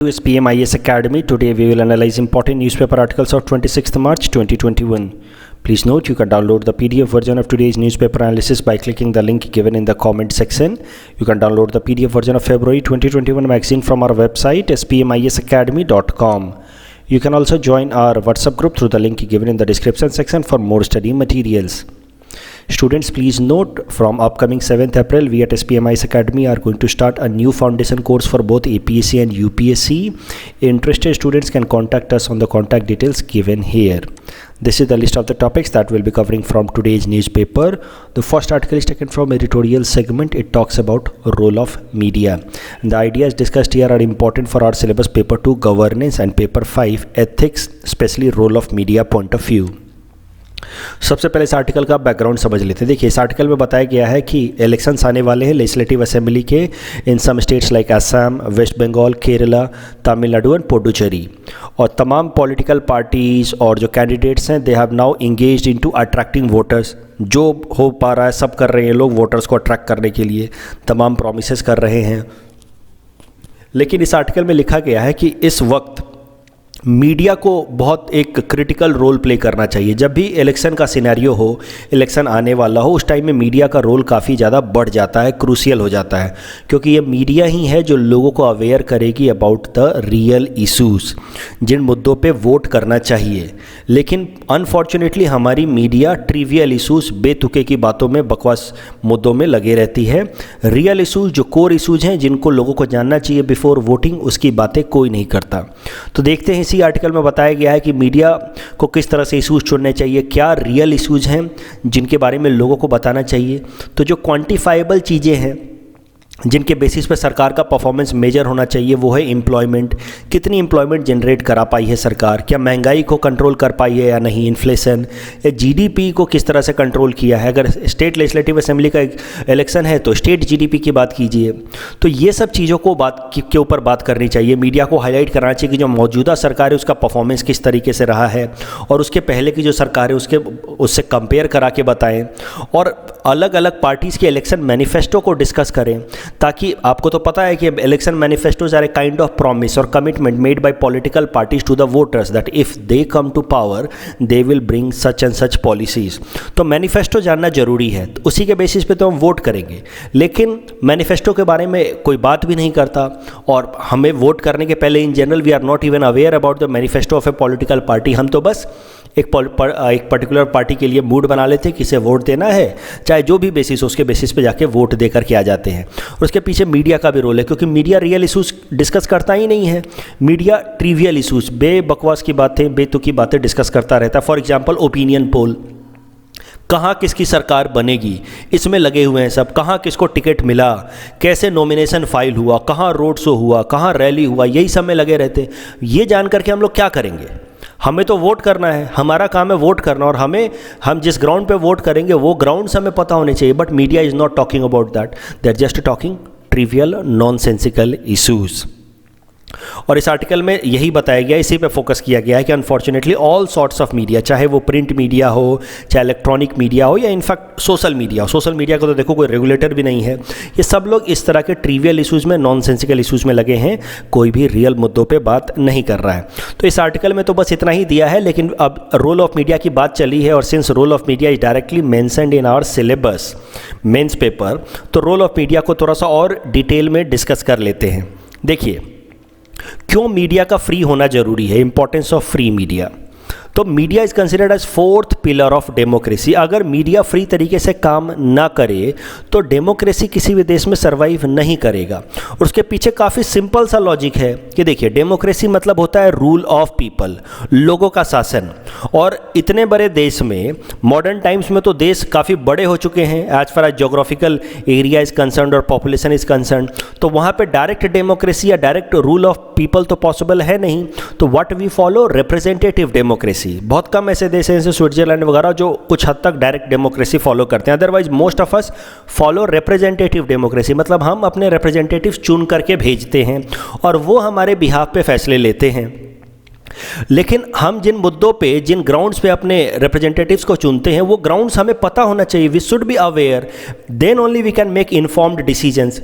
To SPMIS Academy. Today we will analyze important newspaper articles of 26th March 2021. Please note you can download the PDF version of today's newspaper analysis by clicking the link given in the comment section. You can download the PDF version of February 2021 magazine from our website spmisacademy.com. You can also join our WhatsApp group through the link given in the description section for more study materials. Students, please note from upcoming 7th April, we at SPMIS Academy are going to start a new foundation course for both APSC and UPSC. Interested students can contact us on the contact details given here. This is the list of the topics that we'll be covering from today's newspaper. The first article is taken from editorial segment. It talks about role of media. The ideas discussed here are important for our syllabus paper 2 governance and paper 5 ethics, especially role of media point of view. सबसे पहले इस article का background समझ लेते हैं। देखिए, इस article में बताया गया है कि इलेक्शंस आने वाले हैं लेजिस्लेटिव असेंबली के in some states like Assam, West Bengal, Kerala, Tamil Nadu and Puducherry, और तमाम पॉलिटिकल पार्टीज़ और जो कैंडिडेट्स हैं they have now engaged into attracting voters. जो हो पा रहा है सब कर रहे हैं लोग वोटर्स को अट्रैक्ट करने के लिए, तमाम प्रोमिसेस कर रहे हैं। लेकिन इस आर्टिकल में लिखा गया है कि इस वक्त मीडिया को बहुत एक क्रिटिकल रोल प्ले करना चाहिए। जब भी इलेक्शन का सिनेरियो हो, इलेक्शन आने वाला हो, उस टाइम में मीडिया का रोल काफ़ी ज़्यादा बढ़ जाता है, क्रूशियल हो जाता है, क्योंकि ये मीडिया ही है जो लोगों को अवेयर करेगी अबाउट द रियल इश्यूज़, जिन मुद्दों पे वोट करना चाहिए। लेकिन अनफॉर्चुनेटली हमारी मीडिया ट्रिवियल इश्यूज़, बेतुके की बातों में, बकवास मुद्दों में लगे रहती है। रियल इश्यूज़ जो कोर इश्यूज़ हैं जिनको लोगों को जानना चाहिए बिफोर वोटिंग, उसकी बातें कोई नहीं करता। तो देखते हैं इसी आर्टिकल में बताया गया है कि मीडिया को किस तरह से इश्यूज चुनने चाहिए, क्या रियल इश्यूज हैं जिनके बारे में लोगों को बताना चाहिए। तो जो क्वांटिफाइबल चीज़ें हैं जिनके बेसिस पे सरकार का परफॉर्मेंस मेजर होना चाहिए, वो है एम्प्लॉयमेंट। कितनी एम्प्लॉयमेंट जनरेट करा पाई है सरकार, क्या महंगाई को कंट्रोल कर पाई है या नहीं, इन्फ्लेशन, या जीडीपी को किस तरह से कंट्रोल किया है। अगर स्टेट लेजिस्लेटिव असेंबली का इलेक्शन है तो स्टेट जीडीपी की बात कीजिए। तो ये सब चीज़ों को के ऊपर बात करनी चाहिए। मीडिया को हाईलाइट करना चाहिए कि जो मौजूदा सरकार है उसका परफॉर्मेंस किस तरीके से रहा है, और उसके पहले की जो सरकार है उससे कंपेयर करा के बताएं, और अलग अलग पार्टीज़ के इलेक्शन मैनिफेस्टो को डिस्कस करें, ताकि आपको तो पता है कि election manifestos are a kind of promise और commitment made by political parties to the voters that if they come to power they will bring such and such policies. तो मैनिफेस्टो जानना जरूरी है, तो उसी के बेसिस पे तो हम वोट करेंगे। लेकिन मैनिफेस्टो के बारे में कोई बात भी नहीं करता, और हमें वोट करने के पहले in general we are not even aware about the manifesto of a political party. हम तो बस एक पर्टिकुलर पार्टी के लिए मूड बना लेते हैं, किसे वोट देना है, चाहे जो भी बेसिस हो उसके बेसिस पे जाके वोट दे करके आ जाते हैं। और उसके पीछे मीडिया का भी रोल है, क्योंकि मीडिया रियल इशूज़ डिस्कस करता ही नहीं है। मीडिया ट्रिवियल इशूज़, बेबकवास की बातें, बेतुकी बातें डिस्कस करता रहता है। फॉर एग्जाम्पल ओपिनियन पोल, कहाँ किसकी सरकार बनेगी, इसमें लगे हुए हैं सब। कहाँ किसको टिकट मिला, कैसे नॉमिनेशन फाइल हुआ, कहाँ रोड शो हुआ, कहाँ रैली हुआ, यही सब में लगे रहते हैं। ये जान करके हम लोग क्या करेंगे? हमें तो वोट करना है, हमारा काम है वोट करना, और हम जिस ग्राउंड पे वोट करेंगे वो ग्राउंड्स हमें पता होने चाहिए। But media is not talking about that, they are just talking trivial nonsensical issues. और इस आर्टिकल में यही बताया गया, इसी पे फोकस किया गया है कि unfortunately all sorts of media, चाहे वो प्रिंट मीडिया हो, चाहे इलेक्ट्रॉनिक मीडिया हो, या इनफैक्ट सोशल मीडिया हो। सोशल मीडिया को तो देखो कोई रेगुलेटर भी नहीं है। ये सब लोग इस तरह के ट्रिवियल इशूज़ में, नॉनसेंसिकल इशूज़ में लगे हैं, कोई भी रियल मुद्दों पे बात नहीं कर रहा है। तो इस आर्टिकल में तो बस इतना ही दिया है, लेकिन अब रोल ऑफ मीडिया की बात चली है, और since role of media is directly mentioned in our syllabus mains paper, तो रोल ऑफ मीडिया को थोड़ा सा और डिटेल में डिस्कस कर लेते हैं। देखिए, क्यों मीडिया का फ्री होना जरूरी है, इंपॉर्टेंस ऑफ फ्री मीडिया। तो media is considered as fourth pillar of democracy. अगर मीडिया फ्री तरीके से काम ना करे तो डेमोक्रेसी किसी भी देश में सर्वाइव नहीं करेगा। और उसके पीछे काफ़ी सिंपल सा लॉजिक है कि देखिए, डेमोक्रेसी मतलब होता है रूल ऑफ पीपल, लोगों का शासन। और इतने बड़े देश में, मॉडर्न टाइम्स में तो देश काफ़ी बड़े हो चुके हैं as far as geographical area is concern और पॉपुलेशन इज कंसर्न, तो वहाँ पे डायरेक्ट डेमोक्रेसी या डायरेक्ट रूल ऑफ पीपल तो पॉसिबल है नहीं। तो what we follow, representative democracy. बहुत कम ऐसे देश हैं जैसे स्विट्जरलैंड वगैरह जो कुछ हद तक डायरेक्ट डेमोक्रेसी फॉलो करते हैं। Otherwise most of us follow representative democracy, मतलब हम अपने रिप्रेजेंटेटिव चुन करके भेजते हैं और वो हमारे बिहाफ पे फैसले लेते हैं। लेकिन हम जिन मुद्दों पे, जिन ग्राउंड्स पे अपने रिप्रेजेंटेटिव्स को चुनते हैं, वो ग्राउंड्स हमें पता होना चाहिए। We should be aware, then only we can make informed decisions.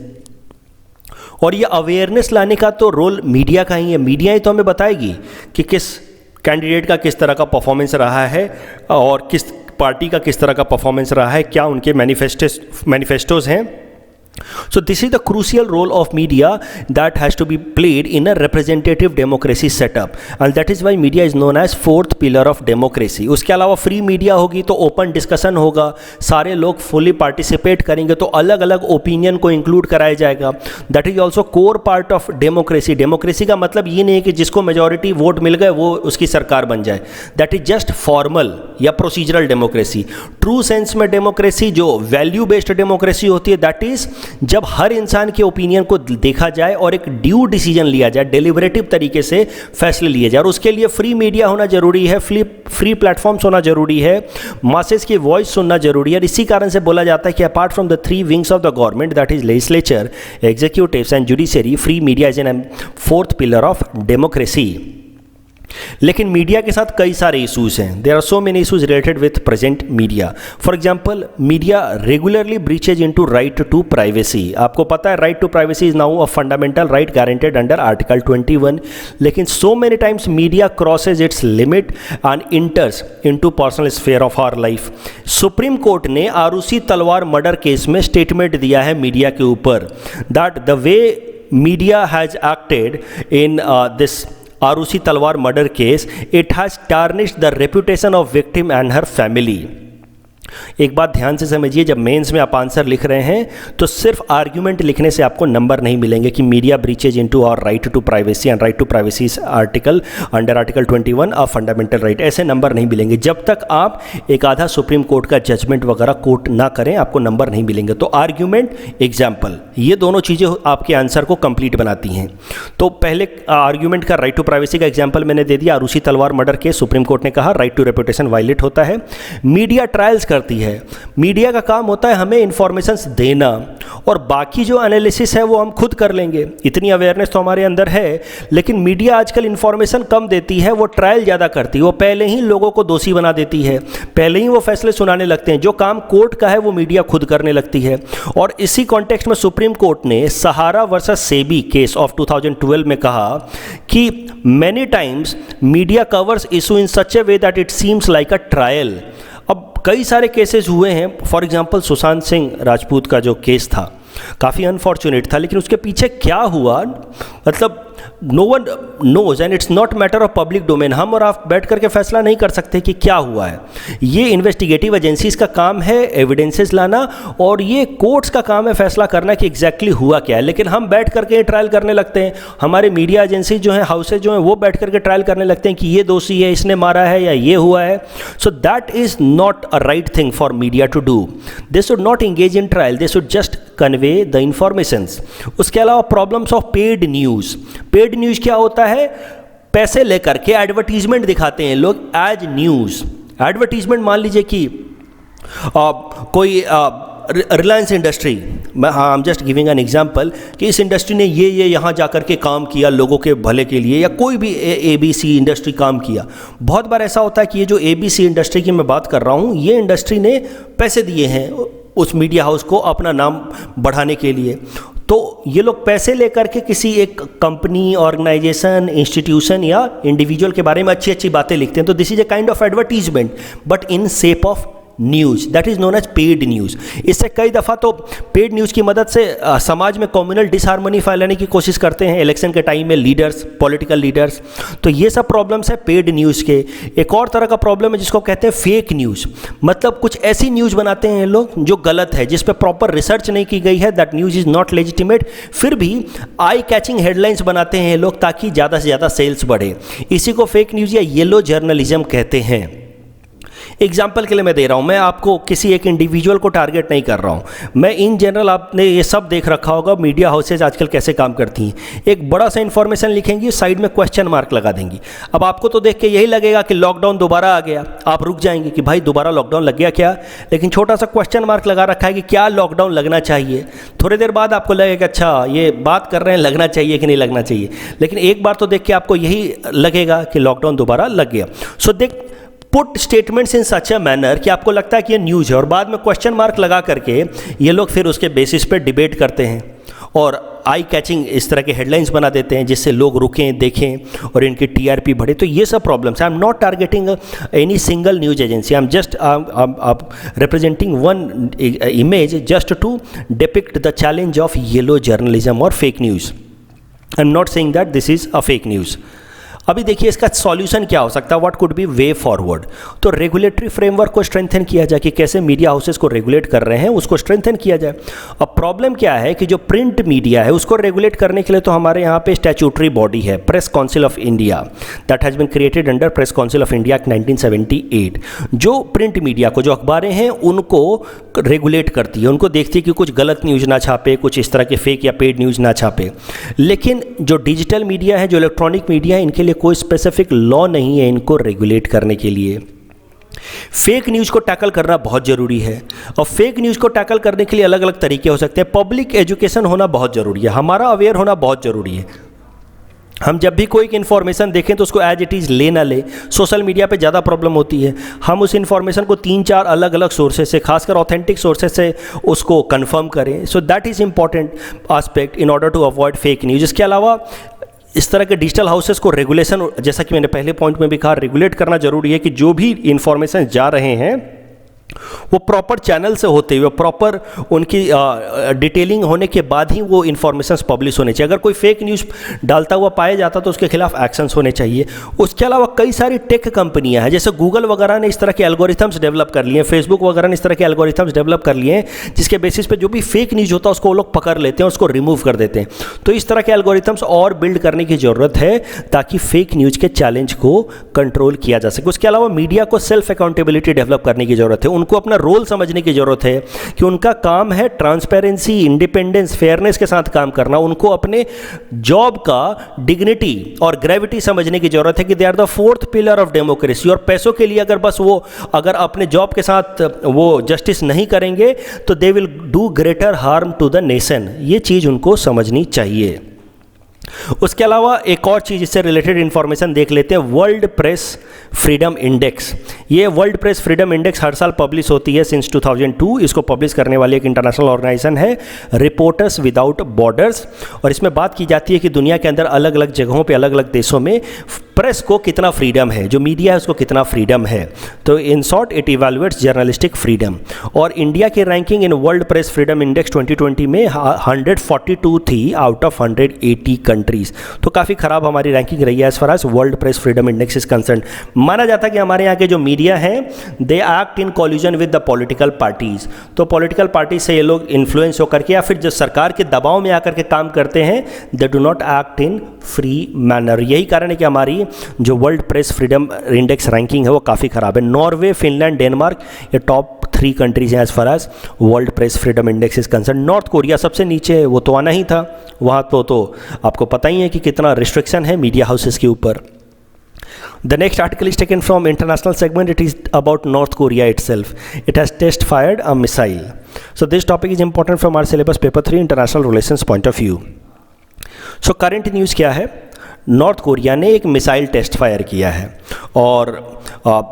और ये अवेयरनेस लाने का तो रोल मीडिया का ही है। मीडिया ही तो हमें बताएगी कि किस कैंडिडेट का किस तरह का परफॉर्मेंस रहा है और किस पार्टी का किस तरह का परफॉर्मेंस रहा है, क्या उनके मैनिफेस्टोज हैं। So this is the crucial role of media that has to be played in a representative democracy setup, and that is why media is known as fourth pillar of democracy. उसके अलावा free media होगी तो open discussion होगा, सारे लोग fully participate करेंगे, तो अलग अलग ओपिनियन को इंक्लूड कराया जाएगा। That is also core part of democracy. Democracy का मतलब ये नहीं है कि जिसको मेजॉरिटी वोट मिल गए वो उसकी सरकार बन जाए। दैट इज जस्ट फॉर्मल या प्रोसीजरल डेमोक्रेसी। ट्रू सेंस में डेमोक्रेसी जो वैल्यू बेस्ड डेमोक्रेसी होती है, दैट इज जब हर इंसान के ओपिनियन को देखा जाए और एक ड्यू डिसीजन लिया जाए, डेलिबरेटिव तरीके से फैसले लिए जाए, और उसके लिए फ्री मीडिया होना जरूरी है, फ्री प्लेटफॉर्म्स होना जरूरी है, मासेस की वॉइस सुनना जरूरी है। इसी कारण से बोला जाता है कि apart from the three wings of the government, that is legislature, executives and judiciary, free media is an fourth pillar of democracy. लेकिन मीडिया के साथ कई सारे इश्यूज हैं। There are so many issues related with present media. For example, media regularly breaches into right to privacy. आपको पता है right to privacy is now a fundamental right guaranteed under article 21, लेकिन so many times media crosses its limit and enters into personal sphere of our life. Supreme court ने आरुषि तलवार murder case में statement दिया है media के ऊपर, that the way media has acted in this Arushi Talwar murder case, it has tarnished the reputation of victim and her family. एक बात ध्यान से समझिए, जब मेंस में आप आंसर लिख रहे हैं तो सिर्फ आर्ग्यूमेंट लिखने से आपको नंबर नहीं मिलेंगे कि media breaches into our right to privacy and right to privacy article under article 21 a fundamental right, ऐसे नंबर नहीं मिलेंगे। जब तक आप एक आधा सुप्रीम कोर्ट का जजमेंट वगैरह कोट ना करें आपको नंबर नहीं मिलेंगे। तो आर्ग्यूमेंट, एग्जाम्पल, ये दोनों चीज़ें आपके आंसर को कंप्लीट बनाती हैं। तो पहले आर्ग्यूमेंट का राइट टू प्राइवेसी का एग्जाम्पल मैंने दे दिया, आरुषि तलवार मर्डर केस, सुप्रीम कोर्ट ने कहा राइट टू रेपुटेशन वायलेट होता है। मीडिया ट्रायल्स करती है। मीडिया का काम होता है हमें इंफॉर्मेशंस देना, और बाकी जो एनालिसिस है वो हम खुद कर लेंगे। इतनी अवेयरनेस तो हमारे अंदर है, लेकिन मीडिया आजकल इंफॉर्मेशन कम देती है, वो ट्रायल ज़्यादा करती है, वो पहले ही लोगों को दोषी बना देती है, पहले ही वो फैसले सुनाने लगते हैं। जो काम कोर्ट का है वो मीडिया खुद करने लगती है। और इसी कॉन्टेक्स्ट में सुप्रीम कोर्ट ने सहारा वर्सेस सेबी केस ऑफ 2012 में कहा कि many times media covers issue in such A way that it seems like a trial. अब कई सारे केसेस हुए हैं, फॉर एग्जांपल सुशांत सिंह राजपूत का जो केस था काफ़ी अनफॉर्चुनेट था, लेकिन उसके पीछे क्या हुआ मतलब no one knows and it's not matter of public domain. हम और आप बैठ करके फैसला नहीं कर सकते कि क्या हुआ है। ये इन्वेस्टिगेटिव एजेंसीज का काम है एविडेंसेस लाना, और ये कोर्ट्स का काम है फैसला करना कि एग्जैक्टली हुआ क्या है। लेकिन हम बैठ करके ट्रायल करने लगते हैं, हमारे मीडिया एजेंसी जो हैं, हाउसेज जो हैं, वो बैठ करके ट्रायल करने लगते हैं कि ये दोषी है, इसने मारा है या ये हुआ है। So that is not a right thing for media to do. They should not engage in trial, they should just convey the informations. उसके अलावा problems of paid news. Paid news क्या होता है? पैसे लेकर के एडवर्टीजमेंट दिखाते हैं लोग एज न्यूज़। एडवर्टीजमेंट, मान लीजिए कि कोई Reliance industry, I am just giving an example, कि इस इंडस्ट्री ने ये यहाँ जाकर के काम किया लोगों के भले के लिए, या कोई भी ABC इंडस्ट्री काम किया। बहुत बार ऐसा होता है कि ये जो ABC इंडस्ट्री की मैं बात कर रहा हूँ, ये इंडस्ट्री ने पैसे दिए हैं उस मीडिया हाउस को अपना नाम बढ़ाने के लिए। तो ये लोग पैसे लेकर के किसी एक कंपनी, ऑर्गेनाइजेशन, इंस्टीट्यूशन या इंडिविजुअल के बारे में अच्छी अच्छी बातें लिखते हैं। तो this is a kind of advertisement but in shape of news, that is known as paid news. इससे कई दफ़ा तो पेड न्यूज़ की मदद से समाज में कम्युनल डिसहार्मनी फैलाने की कोशिश करते हैं इलेक्शन के टाइम में लीडर्स, पॉलिटिकल लीडर्स। तो ये सब प्रॉब्लम्स है पेड न्यूज़ के। एक और तरह का प्रॉब्लम है जिसको कहते हैं फेक न्यूज़, मतलब कुछ ऐसी न्यूज़ बनाते हैं लोग जो गलत है, जिस पर प्रॉपर रिसर्च नहीं की गई है, that news is not legitimate, फिर भी आई कैचिंग हेडलाइंस बनाते हैं लोग ताकि ज़्यादा से ज़्यादा सेल्स बढ़े। इसी को फेक न्यूज़ या येलो जर्नलिज्म कहते हैं। एग्जाम्पल के लिए मैं दे रहा हूँ, मैं आपको किसी एक इंडिविजुअल को टारगेट नहीं कर रहा हूँ, मैं इन जनरल, आपने ये सब देख रखा होगा मीडिया हाउसेज आजकल कैसे काम करती हैं। एक बड़ा सा इन्फॉर्मेशन लिखेंगी, साइड में क्वेश्चन मार्क लगा देंगी। अब आपको तो देख के यही लगेगा कि लॉकडाउन दोबारा आ गया, आप रुक जाएंगे कि भाई दोबारा लॉकडाउन लग गया क्या, लेकिन छोटा सा क्वेश्चन मार्क लगा रखा है कि क्या लॉकडाउन लगना चाहिए। थोड़ी देर बाद आपको लगेगा अच्छा ये बात कर रहे हैं लगना चाहिए कि नहीं लगना चाहिए, लेकिन एक बार तो देख के आपको यही लगेगा कि लॉकडाउन दोबारा लग गया। सो देख put statements in such a manner कि आपको लगता है कि ये न्यूज़ है, और बाद में क्वेश्चन मार्क लगा करके ये लोग फिर उसके बेसिस पे डिबेट करते हैं। और आई कैचिंग इस तरह के हेडलाइंस बना देते हैं जिससे लोग रुकें, देखें और इनकी टीआरपी बढ़े। तो ये सब प्रॉब्लम्स हैं। I am not targeting any single news agency, I am just representing one image just to depict the challenge of yellow journalism or fake news. I'm not saying that this is a fake news. अभी देखिए इसका solution क्या हो सकता है, what could be way forward. तो regulatory framework को strengthen किया जाए कि कैसे मीडिया हाउसेस को रेगुलेट कर रहे हैं उसको स्ट्रेंथन किया जाए। अब प्रॉब्लम क्या है कि जो प्रिंट मीडिया है उसको रेगुलेट करने के लिए तो हमारे यहाँ पे स्टैट्यूटरी बॉडी है, press council of India, that has been created under press council of India act 1978, जो प्रिंट मीडिया को, जो अखबारें हैं उनको रेगुलेट करती है, उनको देखती है कि कुछ गलत न्यूज़ ना छापे, कुछ इस तरह के फेक या पेड न्यूज़ ना छापे। लेकिन जो डिजिटल मीडिया है, जो इलेक्ट्रॉनिक मीडिया है, इनके लिए कोई स्पेसिफिक लॉ नहीं है इनको रेगुलेट करने के लिए। फेक न्यूज़ को टैकल करना बहुत ज़रूरी है और फेक न्यूज़ को टैकल करने के लिए अलग अलग तरीके हो सकते हैं। पब्लिक एजुकेशन होना बहुत ज़रूरी है, हमारा अवेयर होना बहुत ज़रूरी है। हम जब भी कोई इन्फॉर्मेशन देखें तो उसको एज इट इज़ ले ना ले। सोशल मीडिया पे ज़्यादा प्रॉब्लम होती है, हम उस इन्फॉर्मेशन को 3-4 अलग अलग सोर्सेज से, खासकर ऑथेंटिक सोर्सेज से उसको कंफर्म करें। So that is important aspect in order to avoid fake news. इसके अलावा इस तरह के डिजिटल हाउसेस को रेगुलेशन, जैसा कि मैंने पहले पॉइंट में भी कहा, रेगुलेट करना जरूरी है कि जो भी इंफॉर्मेशन जा रहे हैं वो प्रॉपर चैनल से होते हुए, प्रॉपर उनकी डिटेलिंग होने के बाद ही वो इन्फॉर्मेशन पब्लिश होने चाहिए। अगर कोई फेक न्यूज़ डालता हुआ पाया जाता तो उसके खिलाफ एक्शंस होने चाहिए। उसके अलावा कई सारी टेक कंपनियां हैं, जैसे गूगल वगैरह ने इस तरह के एल्गोरिथम्स डेवलप कर लिए हैं, फेसबुक वगैरह ने इस तरह के एल्गोरिथम्स डेवलप कर लिए हैं, जिसके बेसिस पे जो भी फेक न्यूज़ होता है उसको वो लोग पकड़ लेते हैं, उसको रिमूव कर देते हैं। तो इस तरह के एल्गोरिथम्स और बिल्ड करने की ज़रूरत है ताकि फेक न्यूज़ के चैलेंज को कंट्रोल किया जा सके। उसके अलावा मीडिया को सेल्फ अकाउंटेबिलिटी डेवलप करने की ज़रूरत है, उनको अपना रोल समझने की जरूरत है कि उनका काम है ट्रांसपेरेंसी, इंडिपेंडेंस, फेयरनेस के साथ काम करना। उनको अपने जॉब का डिग्निटी और ग्रेविटी समझने की जरूरत है कि they are the fourth pillar of democracy. और पैसों के लिए अगर अपने जॉब के साथ वो जस्टिस नहीं करेंगे तो they will do greater harm to the nation. ये चीज़ उनको समझनी चाहिए। उसके अलावा एक और चीज़ इससे रिलेटेड इंफॉर्मेशन देख लेते हैं, वर्ल्ड प्रेस फ्रीडम इंडेक्स। ये वर्ल्ड प्रेस फ्रीडम इंडेक्स हर साल पब्लिश होती है सिंस 2002। इसको पब्लिश करने वाली एक इंटरनेशनल ऑर्गेनाइजेशन है रिपोर्टर्स विदाउट बॉर्डर्स। और इसमें बात की जाती है कि दुनिया के अंदर अलग अलग जगहों पे, अलग अलग देशों में प्रेस को कितना फ्रीडम है, जो मीडिया है उसको कितना फ्रीडम है। तो in short it evaluates journalistic freedom. और इंडिया की ranking in world press freedom index 2020 में 142 थी आउट ऑफ 180 कंट्रीज। तो काफ़ी ख़राब हमारी रैंकिंग रही है as far as world press freedom index is concern. माना जाता है कि हमारे यहाँ के जो मीडिया हैं they act in collusion with the political parties. तो पॉलिटिकल पार्टी से ये लोग इन्फ्लुएंस होकर के या फिर जो सरकार के दबाव में आकर के काम करते हैं, they do not act in free manner. यही कारण है कि हमारी जो world press freedom index ranking है वो काफ़ी ख़राब है। नॉर्वे, फिनलैंड, डेनमार्क ये टॉप 3 कंट्रीज हैं as far as world press freedom index is concern. North Korea सबसे नीचे है, वो तो आना ही था। वहाँ तो आपको पता ही है कि कितना रिस्ट्रिक्शन है मीडिया हाउसेस के ऊपर। The next article is taken from international segment. It is about North Korea itself. It has test fired a missile. So this topic is important from our syllabus paper 3 international relations point of view. So current news क्या है? North Korea ने एक missile test fire किया है और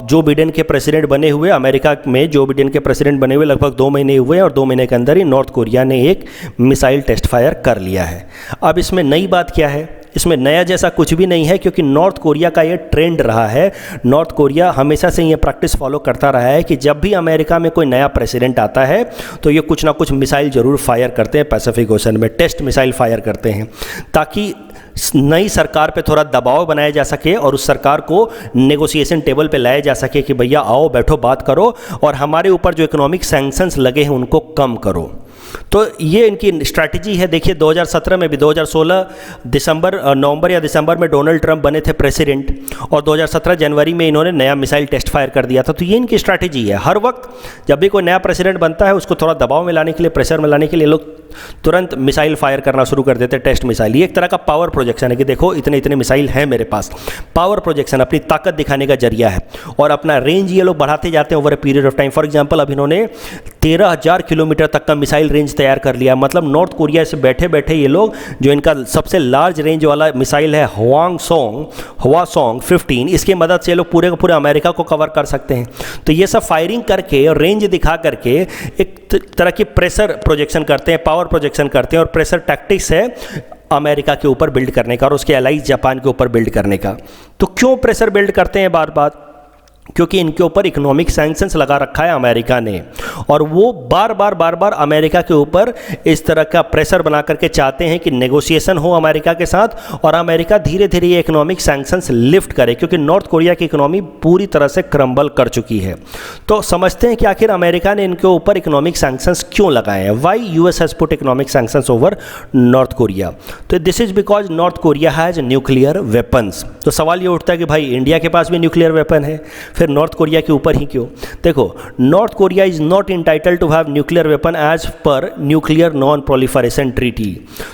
Joe Biden के president बने हुए, अमेरिका में जो बिडेन के प्रेसिडेंट बने हुए लगभग 2 महीने हुए और 2 महीने के अंदर ही नॉर्थ कोरिया ने एक मिसाइल टेस्ट फायर कर लिया है। अब इसमें नई बात क्या है? इसमें नया जैसा कुछ भी नहीं है, क्योंकि नॉर्थ कोरिया का ये ट्रेंड रहा है। नॉर्थ कोरिया हमेशा से ये प्रैक्टिस फॉलो करता रहा है कि जब भी अमेरिका में कोई नया प्रेसिडेंट आता है तो ये कुछ ना कुछ मिसाइल ज़रूर फायर करते हैं, पैसिफिक ओशन में टेस्ट मिसाइल फायर करते हैं, ताकि नई सरकार पे थोड़ा दबाव बनाया जा सके और उस सरकार को नेगोशिएशन टेबल पे लाया जा सके कि भैया आओ, बैठो, बात करो और हमारे ऊपर जो इकोनॉमिक सैंक्शंस लगे हैं उनको कम करो। तो ये इनकी स्ट्रैटेजी है। देखिए 2017 में भी, 2016 नवंबर या दिसंबर में डोनाल्ड ट्रंप बने थे प्रेसिडेंट और 2017 जनवरी में इन्होंने नया मिसाइल टेस्ट फायर कर दिया था। तो ये इनकी स्ट्रैटेजी है। हर वक्त जब भी कोई नया प्रेसिडेंट बनता है उसको थोड़ा दबाव में लाने के लिए, प्रेशर में लाने के लिए लोग तुरंत मिसाइल फायर करना शुरू कर देते हैं, टेस्ट मिसाइल। ये एक तरह का पावर प्रोजेक्शन है कि देखो इतने इतने मिसाइल हैं मेरे पास। पावर प्रोजेक्शन अपनी ताकत दिखाने का जरिया है और अपना रेंज ये लोग बढ़ाते जाते हैं over a period of time. For example अब इन्होंने 13,000 किलोमीटर तक का मिसाइल रेंज तैयार कर लिया। मतलब नॉर्थ कोरिया से बैठे बैठे ये लोग, जो इनका सबसे लार्ज रेंज वाला मिसाइल है हवासोंग 15, इसकी मदद से ये लोग पूरे का पूरे अमेरिका को कवर कर सकते हैं। तो ये सब फायरिंग करके और रेंज दिखा करके एक तरह की प्रेशर प्रोजेक्शन करते हैं, पावर पावर प्रोजेक्शन करते हैं और प्रेशर टैक्टिक्स है अमेरिका के ऊपर बिल्ड करने का और उसके एलाइज जापान के ऊपर बिल्ड करने का। तो क्यों प्रेशर बिल्ड करते हैं बार बार? क्योंकि इनके ऊपर इकोनॉमिक सैंक्शंस लगा रखा है अमेरिका ने, और वो बार बार अमेरिका के ऊपर इस तरह का प्रेशर बना करके चाहते हैं कि नेगोशिएशन हो अमेरिका के साथ और अमेरिका धीरे धीरे ये इकोनॉमिक सैंक्शंस लिफ्ट करे, क्योंकि नॉर्थ कोरिया की इकोनॉमी पूरी तरह से क्रम्बल कर चुकी है। तो समझते हैं कि आखिर अमेरिका ने इनके ऊपर इकोनॉमिक सैंक्शंस क्यों लगाए हैं। Why US has put economic sanctions over North Korea? तो this is because North Korea has nuclear weapons. तो सवाल ये उठता है कि भाई इंडिया के पास भी न्यूक्लियर वेपन है, फिर नॉर्थ कोरिया के ऊपर ही क्यों? देखो, North Korea is not entitled to have nuclear weapon as per nuclear non proliferation treaty.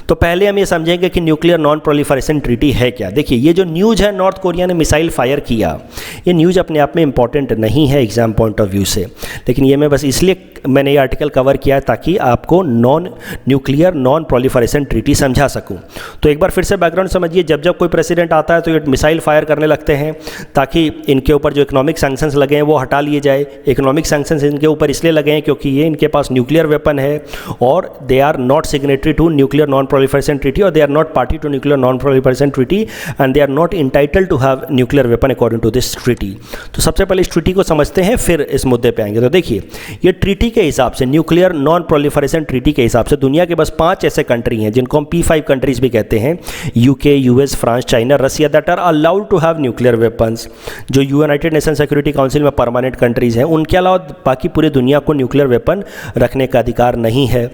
तो पहले हम ये समझेंगे कि न्यूक्लियर नॉन प्रोलिफरेशन ट्रीटी है क्या। देखिए, ये जो न्यूज़ है नॉर्थ कोरिया ने मिसाइल फायर किया, ये न्यूज़ अपने आप में इंपॉर्टेंट नहीं है एग्जाम पॉइंट ऑफ व्यू से, लेकिन ये मैं बस इसलिए मैंने ये आर्टिकल कवर किया है ताकि आपको न्यूक्लियर नॉन प्रोलिफरेशन ट्रीटी समझा सकूं। तो एक बार फिर से बैकग्राउंड समझिए। जब जब कोई प्रेसिडेंट आता है तो ये मिसाइल फायर करने लगते हैं ताकि इनके ऊपर जो इकोनॉमिक सैंक्शंस लगे हैं वो हटा लिए जाए। इकोनॉमिक सैंक्शंस इनके ऊपर इसलिए लगे हैं क्योंकि ये इनके पास न्यूक्लियर वेपन है और they are not signatory to nuclear non proliferation treaty और they are not party to nuclear non proliferation treaty and they are not entitled to have nuclear weapon according to this treaty. तो सबसे पहले इस treaty को समझते हैं, फिर इस मुद्दे पे आएंगे। तो देखिए, ये ट्रीटी के हिसाब से, न्यूक्लियर नॉन प्रोलिफरेशन ट्रीटी के हिसाब से दुनिया के बस 5 ऐसे कंट्री हैं जिनको हम P5 कंट्रीज भी कहते हैं, UK, US, France, China, Russia, that are allowed to have nuclear weapons, जो यूनाइटेड नेशन सिक्योरिटी काउंसिल में परमानेंट कंट्रीज हैं। उनके अलावा बाकी पूरी दुनिया को न्यूक्लियर वेपन रखने का अधिकार नहीं है।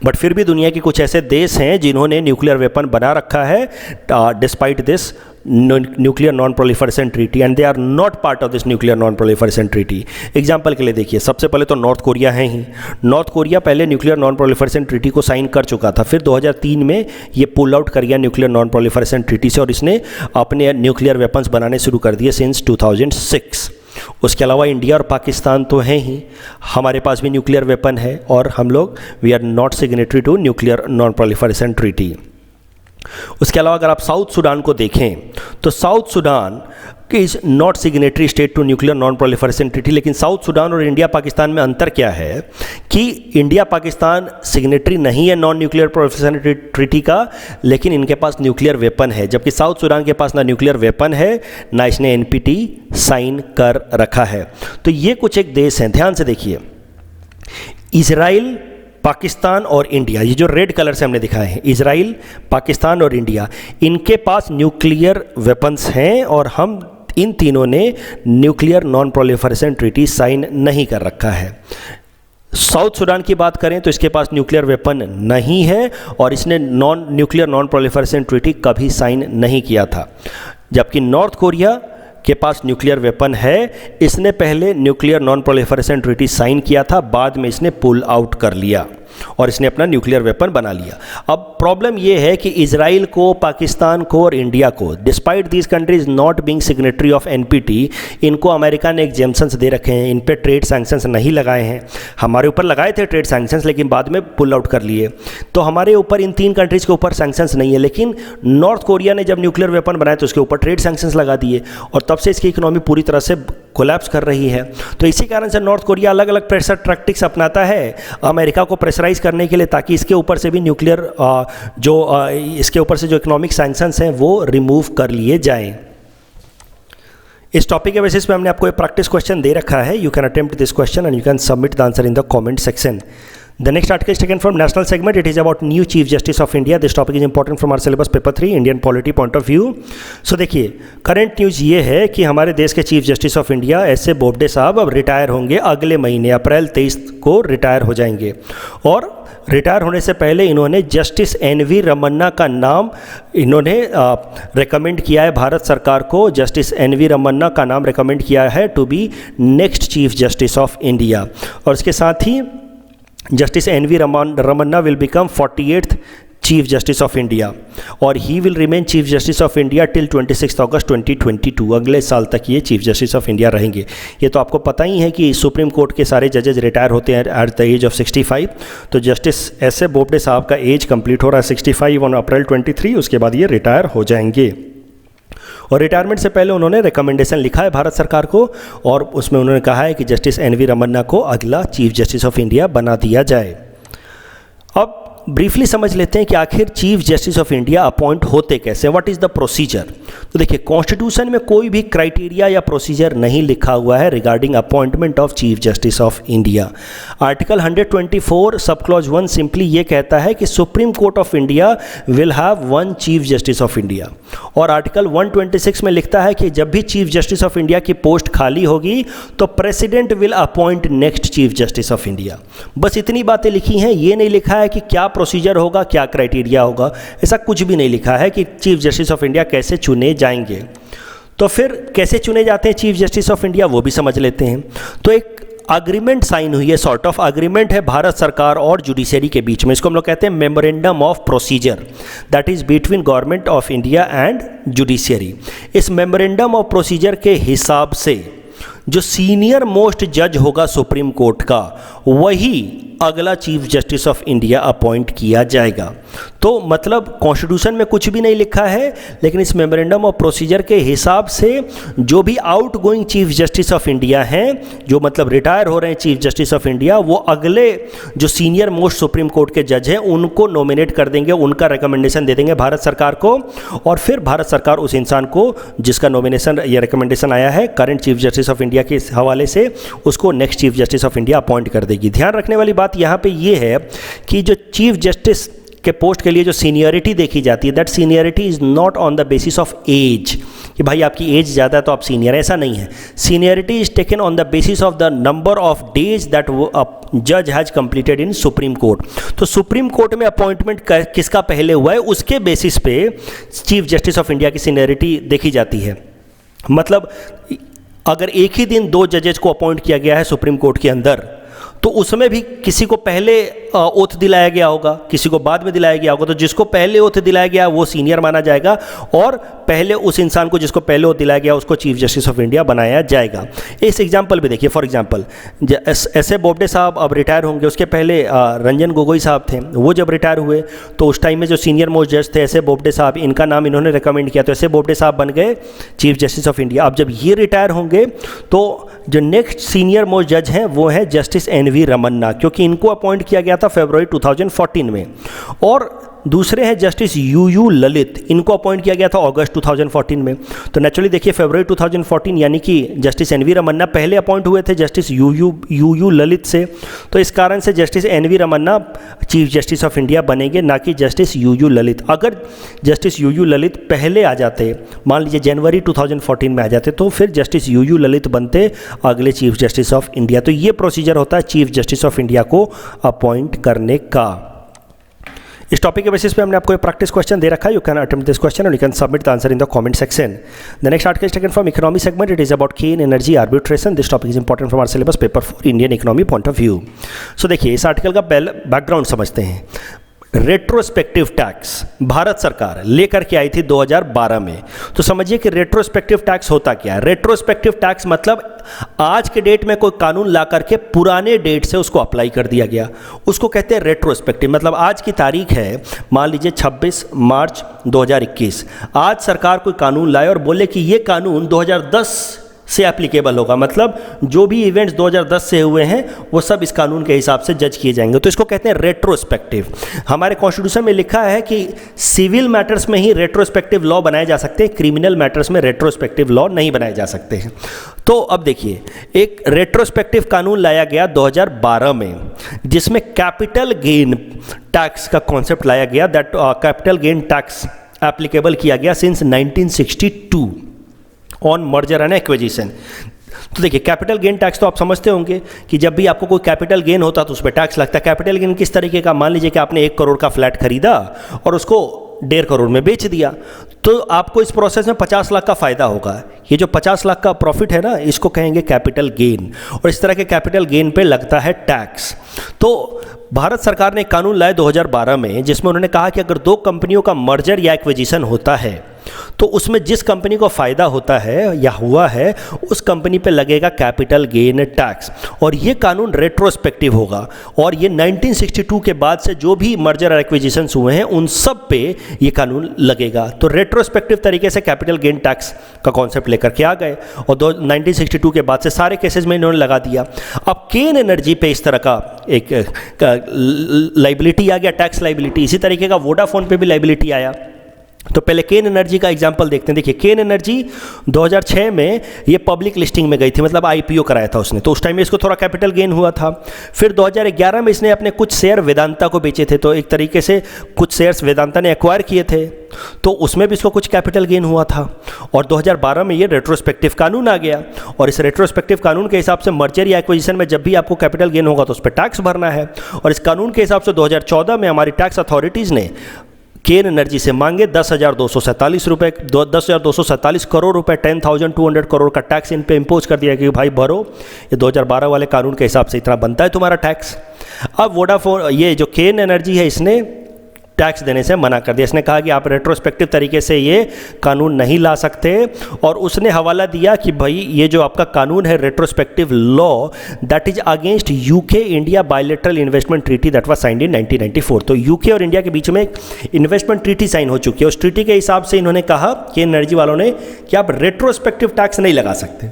बट फिर भी दुनिया के कुछ ऐसे देश हैं जिन्होंने न्यूक्लियर वेपन बना रखा है despite this nuclear non proliferation treaty and they are not part of this nuclear non proliferation treaty. Example के लिए देखिए, सबसे पहले तो नॉर्थ कोरिया है ही। नॉर्थ कोरिया पहले न्यूक्लियर नॉन प्रोलिफरेशन ट्रीटी को साइन कर चुका था, फिर 2003 में ये पुल आउट कर गया न्यूक्लियर नॉन प्रोलिफरेशन ट्रीटी से और इसने अपने न्यूक्लियर वेपन्स बनाने शुरू कर दिए सिंस 2006। उसके अलावा इंडिया और पाकिस्तान तो हैं ही, हमारे पास भी न्यूक्लियर वेपन है और हम लोग we are not signatory to nuclear non proliferation treaty. उसके अलावा अगर आप साउथ सूडान को देखें तो South Sudan is not signatory state to nuclear non proliferation treaty. लेकिन साउथ सूडान और इंडिया पाकिस्तान में अंतर क्या है कि इंडिया पाकिस्तान सिग्नेटरी नहीं है नॉन न्यूक्लियर प्रोलिफरेशन ट्रीटी का, लेकिन इनके पास न्यूक्लियर वेपन है, जबकि साउथ सूडान के पास ना न्यूक्लियर वेपन है ना इसने NPT साइन कर रखा है। तो ये कुछ एक देश हैं, ध्यान से देखिए, इजराइल, पाकिस्तान और इंडिया, ये जो रेड कलर से हमने दिखाए हैं, इजराइल, पाकिस्तान और इंडिया, इनके पास न्यूक्लियर वेपन्स हैं और हम इन तीनों ने nuclear non proliferation treaty sign नहीं कर रखा है। साउथ सूडान की बात करें तो इसके पास न्यूक्लियर वेपन नहीं है और इसने न्यूक्लियर नॉन प्रोलिफरेशन ट्रीटी कभी साइन नहीं किया था, जबकि नॉर्थ कोरिया के पास न्यूक्लियर वेपन है, इसने पहले nuclear non proliferation treaty sign किया था, बाद में इसने पुल आउट कर लिया और इसने अपना न्यूक्लियर वेपन बना लिया। अब प्रॉब्लम यह है कि इजराइल को, पाकिस्तान को और इंडिया को, despite these countries not being signatory of NPT, इनको अमेरिका ने एग्जेम्पशंस दे रखे हैं, इन पे ट्रेड सैंक्शंस नहीं लगाए हैं। हमारे ऊपर लगाए थे ट्रेड सैंक्शंस लेकिन बाद में पुल आउट कर लिए। तो हमारे ऊपर इन 3 कंट्रीज़ के ऊपर सैंक्शंस नहीं है, लेकिन नॉर्थ कोरिया ने जब न्यूक्लियर वेपन बनाए तो उसके ऊपर ट्रेड सैंक्शंस लगा दिए और तब से इसकी इकोनॉमी पूरी तरह से कोलैप्स कर रही है। तो इसी कारण से नॉर्थ कोरिया अलग अलग प्रेशर टैक्टिक्स अपनाता है अमेरिका को प्रेशराइज करने के लिए, ताकि इसके ऊपर से भी न्यूक्लियर इसके ऊपर से जो इकोनॉमिक सैंक्शंस हैं वो रिमूव कर लिए जाएं। इस टॉपिक के बेसिस पे हमने आपको एक प्रैक्टिस क्वेश्चन दे रखा है। You can attempt this question and you can submit the answer in the comment section. The next article is taken from National segment. It is about new Chief Justice of India. This topic is important from our syllabus paper 3 Indian polity point of view. So देखिए, current news ये है कि हमारे देश के chief justice of India S A Bobde साहब अब retire होंगे, अगले महीने अप्रैल 23 को रिटायर हो जाएंगे। और रिटायर होने से पहले इन्होंने जस्टिस NV रमन्ना का नाम इन्होंने रेकमेंड किया है भारत सरकार को। जस्टिस NV रमन्ना का नाम रेकमेंड किया है to be next chief justice of India. और इसके साथ ही justice NV Ramana will become 48th chief justice of India और he will remain chief justice of India till 26 August 2022। अगले साल तक ये चीफ जस्टिस ऑफ इंडिया रहेंगे। ये तो आपको पता ही है कि सुप्रीम कोर्ट के सारे जजेज रिटायर होते हैं एट द एज ऑफ 65। तो जस्टिस एस ए बोबडे साहब का एज कंप्लीट हो रहा है 65 ऑन अप्रैल 23, उसके बाद ये रिटायर हो जाएंगे। और रिटायरमेंट से पहले उन्होंने रिकमेंडेशन लिखा है भारत सरकार को और उसमें उन्होंने कहा है कि जस्टिस NV रमन्ना को अगला चीफ जस्टिस ऑफ इंडिया बना दिया जाए। अब ब्रीफली समझ लेते हैं कि आखिर chief justice of India appoint होते कैसे, व्हाट इज़ द प्रोसीजर। तो देखिए, कॉन्स्टिट्यूशन में कोई भी क्राइटेरिया या प्रोसीजर नहीं लिखा हुआ है regarding appointment of chief justice of India. Article 124 sub clause 1 simply ये कहता है कि supreme court of India will have one chief justice of India, और आर्टिकल 126 में लिखता है कि जब भी चीफ जस्टिस ऑफ इंडिया की पोस्ट खाली होगी तो president will appoint next chief justice of India. बस इतनी बातें लिखी हैं, ये नहीं लिखा है कि क्या प्रोसीजर होगा, क्या क्राइटेरिया होगा, ऐसा कुछ भी नहीं लिखा है कि चीफ जस्टिस ऑफ इंडिया कैसे चुने जाएंगे। तो फिर कैसे चुने जाते हैं चीफ जस्टिस ऑफ इंडिया, वो भी समझ लेते हैं। तो एक अग्रीमेंट साइन हुई है, सॉर्ट ऑफ अग्रीमेंट है भारत सरकार और जुडिशरी के बीच में। इसको हम लोग कहते हैं memorandum of procedure, that is between government of India and judiciary. इस मेमोरेंडम ऑफ प्रोसीजर के हिसाब से जो सीनियर मोस्ट जज होगा सुप्रीम कोर्ट का, वही अगला chief justice of India appoint किया जाएगा। तो मतलब कॉन्स्टिट्यूशन में कुछ भी नहीं लिखा है, लेकिन इस मेमोरेंडम ऑफ प्रोसीजर के हिसाब से जो भी out going chief justice of India हैं, जो मतलब रिटायर हो रहे हैं चीफ जस्टिस ऑफ इंडिया, वो अगले जो सीनियर मोस्ट सुप्रीम कोर्ट के जज हैं उनको नॉमिनेट कर देंगे, उनका रिकमेंडेशन दे देंगे भारत सरकार को, और फिर भारत सरकार उस इंसान को जिसका नॉमिनेशन या रिकमेंडेशन आया है current chief justice of India के हवाले से, उसको next chief justice of India appoint कर देगी। ध्यान रखने वाली बात यहाँ पे ये है कि जो चीफ जस्टिस के पोस्ट के लिए जो सीनियरिटी देखी जाती है, that seniority is not on the basis of age, कि भाई आपकी एज ज़्यादा है तो आप सीनियर, ऐसा नहीं है। Seniority is taken on the basis of the number of days that जज has completed in supreme court. तो सुप्रीम कोर्ट में अपॉइंटमेंट किसका पहले हुआ है, उसके बेसिस पे चीफ जस्टिस ऑफ इंडिया की सीनियरिटी देखी जाती है। मतलब अगर एक ही दिन 2 जजेज को अपॉइंट किया गया है सुप्रीम कोर्ट के अंदर, तो उसमें भी किसी को पहले ओथ दिलाया गया होगा, किसी को बाद में दिलाया गया होगा। तो जिसको पहले ओथ दिलाया गया वो सीनियर माना जाएगा, और पहले उस इंसान को जिसको पहले ओथ दिलाया गया उसको चीफ जस्टिस ऑफ इंडिया बनाया जाएगा। इस एग्जांपल भी देखिए, for example S A Bobde साहब अब रिटायर होंगे, उसके पहले रंजन गोगोई साहब थे, वो जब रिटायर हुए तो उस टाइम में जो सीनियर मोस्ट जज थे एस ए बोबडे साहब, इनका नाम इन्होंने रिकमेंड किया, तो एस ए बोबडे साहब बन गए चीफ जस्टिस ऑफ इंडिया। अब जब ये रिटायर होंगे तो जो नेक्स्ट सीनियर मोस्ट जज हैं वो है जस्टिस एन.वी. रमन्ना, क्योंकि इनको अपॉइंट किया गया था फरवरी 2014 में। और दूसरे हैं जस्टिस यू ललित, इनको अपॉइंट किया गया था अगस्त 2014 में। तो नेचुरली देखिए फरवरी 2014 यानी कि जस्टिस एन.वी. रमन्ना पहले अपॉइंट हुए थे जस्टिस यू ललित से, तो इस कारण से justice N V. Ramana chief justice of India बनेंगे, ना कि जस्टिस यू ललित। अगर जस्टिस यू ललित पहले आ जाते, मान लीजिए जनवरी 2014 में आ जाते, तो फिर जस्टिस यू ललित बनते अगले चीफ जस्टिस ऑफ इंडिया। तो ये प्रोसीजर होता है चीफ जस्टिस ऑफ इंडिया को अपॉइंट करने का। इस टॉपिक के बेसिस पे हमने आपको एक प्रैक्टिस क्वेश्चन दे रखा है। You can attempt this question and you can submit the answer in the comment section. The next article is taken from economy segment. It is about Cairn Energy arbitration. This topic is important from our syllabus paper 4 Indian economy point of view. So देखिए, इस article का background समझते हैं। Retrospective tax Bharat सरकार लेकर के आई थी 2012 में। तो समझिए कि रेट्रोस्पेक्टिव टैक्स होता क्या है। रेट्रोस्पेक्टिव टैक्स मतलब आज के डेट में कोई कानून ला करके पुराने डेट से उसको अप्लाई कर दिया गया, उसको कहते हैं रेट्रोस्पेक्टिव। मतलब आज की तारीख है मान लीजिए 26 मार्च 2021, आज सरकार कोई कानून लाए और बोले कि ये कानून 2010 से एप्लीकेबल होगा, मतलब जो भी इवेंट्स 2010 से हुए हैं वो सब इस कानून के हिसाब से जज किए जाएंगे। तो इसको कहते हैं रेट्रोस्पेक्टिव। हमारे कॉन्स्टिट्यूशन में लिखा है कि सिविल मैटर्स में ही रेट्रोस्पेक्टिव लॉ बनाए जा सकते हैं, क्रिमिनल मैटर्स में रेट्रोस्पेक्टिव लॉ नहीं बनाए जा सकते हैं। तो अब देखिए, एक रेट्रोस्पेक्टिव कानून लाया गया 2012 में, जिसमें कैपिटल गेन टैक्स का कॉन्सेप्ट लाया गया। That capital gain tax applicable किया गया since 1962 on merger and acquisition. तो देखिए, कैपिटल गेन टैक्स तो आप समझते होंगे कि जब भी आपको कोई कैपिटल गेन होता तो उस पर टैक्स लगता है। कैपिटल गेन किस तरीके का, मान लीजिए कि आपने 1 करोड़ का फ्लैट खरीदा और उसको 1.5 करोड़ में बेच दिया, तो आपको इस प्रोसेस में 50 लाख का फ़ायदा होगा। ये जो 50 लाख का प्रॉफिट है ना, इसको कहेंगे कैपिटल गेन, और इस तरह के कैपिटल गेन पे लगता है टैक्स। तो भारत सरकार ने एक कानून लाया 2012 में, जिसमें उन्होंने कहा कि अगर 2 कंपनियों का मर्जर या एक्विजिशन होता है तो उसमें जिस कंपनी को फ़ायदा होता है या हुआ है उस कंपनी पे लगेगा कैपिटल गेन टैक्स, और ये कानून रेट्रोस्पेक्टिव होगा। और ये 1962 के बाद से जो भी मर्जर और एक्विजिशंस हुए हैं उन सब पे ये कानून लगेगा। तो रेट्रोस्पेक्टिव तरीके से कैपिटल गेन टैक्स का कॉन्सेप्ट लेकर के आ गए और 1962 के बाद से सारे केसेस में इन्होंने लगा दिया। अब केन एनर्जी पे इस तरह का एक लाइबिलिटी आ गया, टैक्स लाइबिलिटी। इसी तरीके का वोडाफोन पे भी लाइबिलिटी आया। तो पहले केन एनर्जी का एग्जांपल देखते हैं। देखिए केन एनर्जी 2006 में ये पब्लिक लिस्टिंग में गई थी, मतलब आईपीओ कराया था उसने, तो उस टाइम में इसको थोड़ा कैपिटल गेन हुआ था। फिर 2011 में इसने अपने कुछ शेयर वेदांता को बेचे थे, तो एक तरीके से कुछ शेयर्स वेदांता ने एक्वायर किए थे, तो उसमें भी इसको कुछ कैपिटल गेन हुआ था। और 2012 में ये रेट्रोस्पेक्टिव कानून आ गया, और इस रेट्रोस्पेक्टिव कानून के हिसाब से मर्जर या एक्विजिशन में जब भी आपको कैपिटल गेन होगा तो उस पर टैक्स भरना है। और इस कानून के हिसाब से 2014 में हमारी टैक्स अथॉरिटीज़ ने केन एनर्जी से मांगे 10,247 करोड़ रुपए, 10,200 करोड़ का टैक्स इन पे इम्पोज कर दिया कि भाई भरो, ये 2012 वाले कानून के हिसाब से इतना बनता है तुम्हारा टैक्स। अब वोडाफोन, ये जो केन एनर्जी है, इसने टैक्स देने से मना कर दिया। इसने कहा कि आप रेट्रोस्पेक्टिव तरीके से ये कानून नहीं ला सकते, और उसने हवाला दिया कि भाई ये जो आपका कानून है retrospective law, that is against UK India bilateral investment treaty that was signed in 1994। तो यूके और इंडिया के बीच में एक इन्वेस्टमेंट ट्रीटी साइन हो चुकी है। उस ट्रीटी के हिसाब से इन्होंने कहा कि एनर्जी वालों ने कि आप रेट्रोस्पेक्टिव टैक्स नहीं लगा सकते।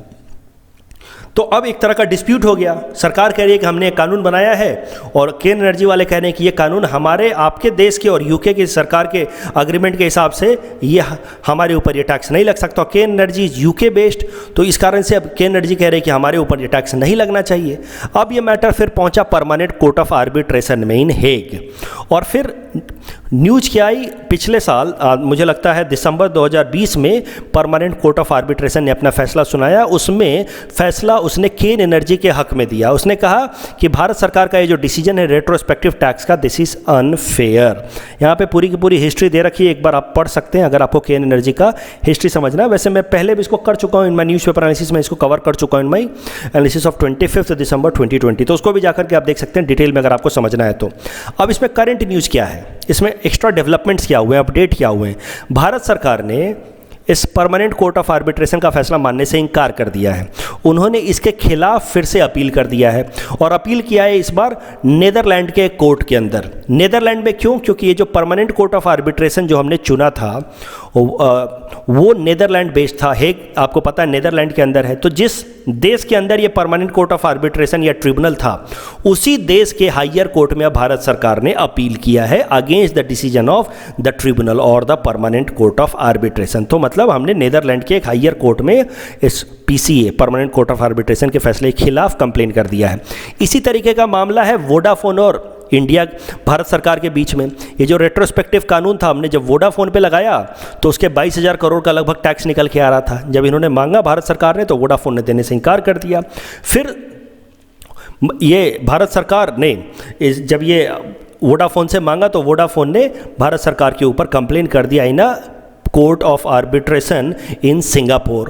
तो अब एक तरह का डिस्प्यूट हो गया। सरकार कह रही है कि हमने एक कानून बनाया है, और केन एनर्जी वाले कह रहे हैं कि ये कानून हमारे, आपके देश के और यूके की सरकार के अग्रीमेंट के हिसाब से ये हमारे ऊपर ये टैक्स नहीं लग सकता। केन एनर्जी इज यूके बेस्ड, तो इस कारण से अब केन एनर्जी कह रहे हैं कि हमारे ऊपर ये टैक्स नहीं लगना चाहिए। अब ये मैटर फिर पहुंचा परमानेंट कोर्ट ऑफ आर्बिट्रेशन में इन हेग, और फिर न्यूज क्या आई पिछले साल, मुझे लगता है दिसंबर 2020 में परमानेंट कोर्ट ऑफ आर्बिट्रेशन ने अपना फैसला सुनाया। उसमें फैसला उसने केन एनर्जी के हक में दिया। उसने कहा कि भारत सरकार का ये जो डिसीजन है रेट्रोस्पेक्टिव टैक्स का, दिस इज अनफेयर। यहाँ पे पूरी की पूरी हिस्ट्री दे रखी है, एक बार आप पढ़ सकते हैं अगर आपको केन एनर्जी का हिस्ट्री समझना है। वैसे मैं पहले भी इसको कर चुका हूँ इन माई न्यूज़ पेपर एनालिसिस में, इसको कवर कर चुका हूँ इन माई एनालिसिस ऑफ 25 दिसंबर 2020, तो उसको भी जाकर के आप देख सकते हैं डिटेल में अगर आपको समझना है तो। अब इसमें करंट न्यूज़ क्या है, इसमें एक्स्ट्रा डेवलपमेंट्स क्या हुए हैं, अपडेट क्या हुए हैं। भारत सरकार ने इस परमानेंट कोर्ट ऑफ आर्बिट्रेशन का फैसला मानने से इनकार कर दिया है। उन्होंने इसके खिलाफ फिर से अपील कर दिया है, और अपील किया है इस बार नेदरलैंड के कोर्ट के अंदर। नेदरलैंड में क्यों? क्योंकि ये जो परमानेंट कोर्ट ऑफ आर्बिट्रेशन जो हमने चुना था वो नेदरलैंड बेस्ड था। हेग आपको पता है नेदरलैंड के अंदर है, तो जिस देश के अंदर ये परमानेंट कोर्ट ऑफ आर्बिट्रेशन या ट्रिब्यूनल था, उसी देश के हायर कोर्ट में अब भारत सरकार ने अपील किया है against the decision of the tribunal और the permanent court of arbitration. तो मतलब हमने नेदरलैंड के एक हायर कोर्ट में इस PCA permanent court of arbitration के फैसले के खिलाफ कंप्लेन कर दिया है। इसी तरीके का मामला है वोडाफोन और इंडिया भारत सरकार के बीच में। ये जो रेट्रोस्पेक्टिव कानून था, हमने जब वोडाफोन पे लगाया तो उसके 22,000 करोड़ का लगभग टैक्स निकल के आ रहा था। जब इन्होंने मांगा भारत सरकार ने, तो वोडाफोन ने देने से इनकार कर दिया। फिर ये भारत सरकार ने जब ये वोडाफोन से मांगा तो वोडाफोन ने भारत सरकार के ऊपर कंप्लेन कर दिया in court of arbitration in Singapore.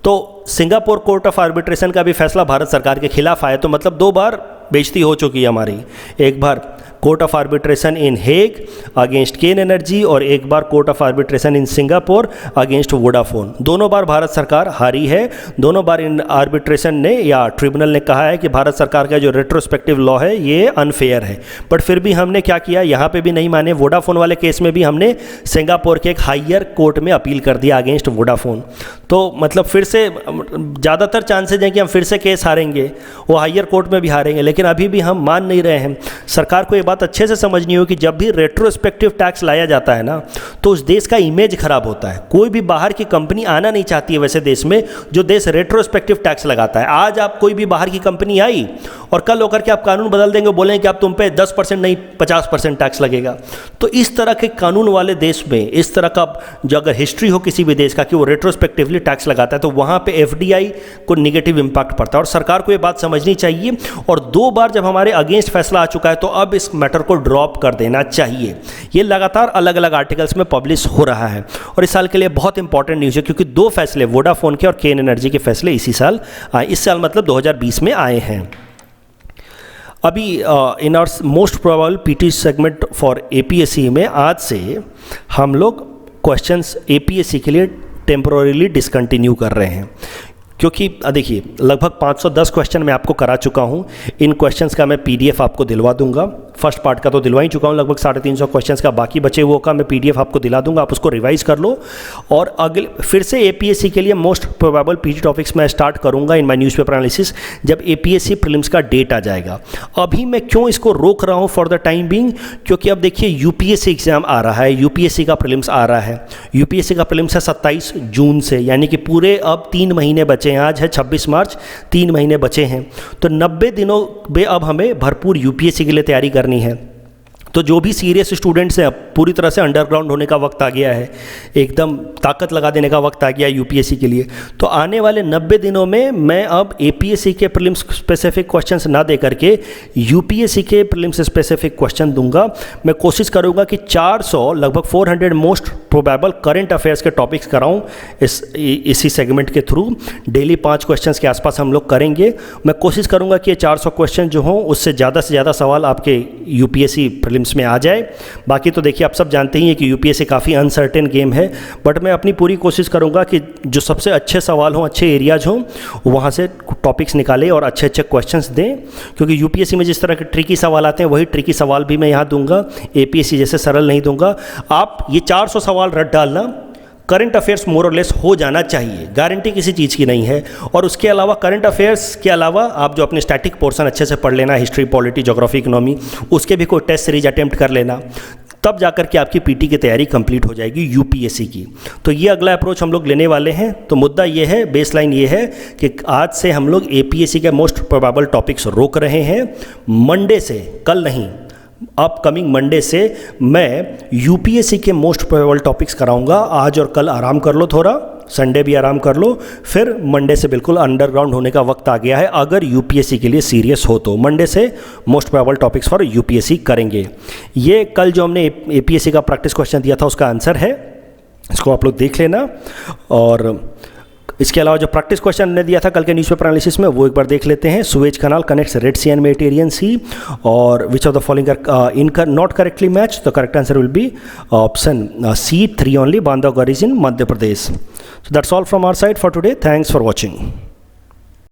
तो सिंगापुर कोर्ट ऑफ आर्बिट्रेशन का भी फैसला भारत सरकार के खिलाफ आया। तो मतलब दो बार बेइज्जती हो चुकी है हमारी, एक बार court of arbitration in Hague against Cairn Energy, और एक बार court of arbitration in Singapore against Vodafone. दोनों बार भारत सरकार हारी है। दोनों बार इन आर्बिट्रेशन ने या ट्रिब्यूनल ने कहा है कि भारत सरकार का जो रेट्रोस्पेक्टिव लॉ है ये अनफेयर है। बट फिर भी हमने क्या किया, यहाँ पे भी नहीं माने। वोडाफोन वाले केस में भी हमने सिंगापुर के एक हायर कोर्ट में अपील कर दिया अगेंस्ट वोडाफोन। तो मतलब फिर से ज़्यादातर चांसेज हैं कि हम फिर से केस हारेंगे, वो हायर कोर्ट में भी हारेंगे, लेकिन अभी भी हम मान नहीं रहे हैं। सरकार को ये बात अच्छे से समझनी हो कि जब भी रेट्रोस्पेक्टिव टैक्स लाया जाता है ना, तो उस देश का इमेज खराब होता है। कोई भी बाहर की कंपनी आना नहीं चाहती है वैसे देश में जो देश रेट्रोस्पेक्टिव टैक्स लगाता है। आज आप कोई भी बाहर की कंपनी आई और कल होकर के आप कानून बदल देंगे, बोलेंगे कि आप तुम पे 10% नहीं 50% टैक्स लगेगा। तो इस तरह के कानून वाले देश में इस तरह का जो अगर हिस्ट्री हो किसी भी देश का कि वो रेट्रोस्पेक्टिवली टैक्स लगाता है, तो वहाँ पे एफडीआई को नेगेटिव इम्पैक्ट पड़ता है। और सरकार को ये बात समझनी चाहिए, और 2 बार जब हमारे अगेंस्ट फैसला आ चुका है तो अब इस मैटर को ड्रॉप कर देना चाहिए। ये लगातार अलग अलग आर्टिकल्स में पब्लिश हो रहा है, और इस साल के लिए बहुत इंपॉर्टेंट न्यूज़ है, क्योंकि 2 फैसले वोडाफोन के और केन एनर्जी के फैसले इसी साल आए। इस साल मतलब 2020 में आए हैं। अभी in our most probable PT segment for APSC में आज से हम लोग क्वेश्चंस एपीएससी के लिए टेम्पोररीली डिसकंटिन्यू कर रहे हैं, क्योंकि देखिए लगभग 510 क्वेश्चन मैं आपको करा चुका हूँ। इन क्वेश्चंस का मैं पीडीएफ आपको दिलवा दूंगा। फर्स्ट पार्ट का तो दिलवा ही चुका हूँ, लगभग 350 क्वेश्चंस का बाकी बचे हुए का मैं पीडीएफ आपको दिला दूंगा, आप उसको रिवाइज कर लो। और अगले फिर से एपीएससी के लिए मोस्ट प्रोबेबल पीजी टॉपिक्स मैं स्टार्ट करूँगा इन माई न्यूज़पेपर एनालिसिस जब एपीएससी प्रीलिम्स का डेट आ जाएगा। अभी मैं क्यों इसको रोक रहा हूँ फॉर द टाइम बिंग, क्योंकि अब देखिए यूपीएससी एग्जाम आ रहा है, यूपीएससी का प्रीलिम्स आ रहा है। यूपीएससी का प्रीलिम्स है 27 जून से, यानी कि पूरे अब 3 महीने बचे हैं। आज है 26 मार्च, 3 महीने बचे हैं। तो 90 दिनों में अब हमें भरपूर यूपीएससी के लिए तैयारी करनी है। तो जो भी सीरियस स्टूडेंट्स हैं, अब पूरी तरह से अंडरग्राउंड होने का वक्त आ गया है, एकदम ताकत लगा देने का वक्त आ गया है यूपीएससी के लिए। तो आने वाले 90 दिनों में मैं अब एपीएससी के प्रीलिम्स स्पेसिफिक क्वेश्चंस ना दे करके यूपीएससी के प्रीलिम्स स्पेसिफिक क्वेश्चन दूंगा। मैं कोशिश करूंगा कि 400 लगभग 400 मोस्ट प्रोबेबल करंट अफेयर्स के टॉपिक्स कराऊं इसी सेगमेंट के थ्रू। डेली 5 क्वेश्चंस के आसपास हम लोग करेंगे। मैं कोशिश करूंगा कि ये 400 क्वेश्चन जो हों उससे ज़्यादा से ज़्यादा सवाल आपके यूपीएससी प्रीलिम्स में आ जाए। बाकी तो देखिए आप सब जानते ही हैं कि यूपीएससी काफ़ी अनसर्टेन गेम है, बट मैं अपनी पूरी कोशिश करूंगा कि जो सबसे अच्छे सवाल हों, अच्छे एरियाज हों, वहाँ से टॉपिक्स निकालें और अच्छे अच्छे क्वेश्चंस दें। क्योंकि यूपीएससी में जिस तरह के ट्रिकी सवाल आते हैं वही ट्रिकी सवाल भी मैं यहाँ दूंगा, एपीएससी जैसे सरल नहीं दूंगा। आप ये 400 सवाल रट डालना, करंट अफेयर्स मोर और लेस हो जाना चाहिए, गारंटी किसी चीज़ की नहीं है। और उसके अलावा करंट अफेयर्स के अलावा आप जो अपने स्टैटिक पोर्शन अच्छे से पढ़ लेना, हिस्ट्री, पॉलिटी, ज्योग्राफी, इकोनॉमी, उसके भी कोई टेस्ट सीरीज अटेम्प्ट कर लेना, तब जाकर के आपकी पीटी की तैयारी कंप्लीट हो जाएगी यूपीएससी की। तो ये अगला अप्रोच हम लोग लेने वाले हैं। तो मुद्दा ये है, बेसलाइन ये है कि आज से हम लोग एपीएससी के मोस्ट प्रोबेबल टॉपिक्स रोक रहे हैं। मंडे से, कल नहीं, अपकमिंग मंडे से मैं यूपीएससी के मोस्ट प्रोबेबल टॉपिक्स कराऊंगा। आज और कल आराम कर लो, थोड़ा संडे भी आराम कर लो, फिर मंडे से बिल्कुल अंडरग्राउंड होने का वक्त आ गया है। अगर यूपीएससी के लिए सीरियस हो तो मंडे से most probable topics for UPSC करेंगे। ये कल जो हमने एपीएससी का प्रैक्टिस क्वेश्चन दिया था उसका आंसर है, इसको आप लोग देख लेना। और इसके अलावा जो प्रैक्टिस क्वेश्चन ने दिया था कल के न्यूज़पेपर एनालिसिस में वो एक बार देख लेते हैं। Suez canal connects Red Sea and Mediterranean Sea, और which of the following are not correctly match. The correct answer will be option C, 3 only, Bandhavgarh is in Madhya Pradesh. So that's all from our side for today. Thanks for watching.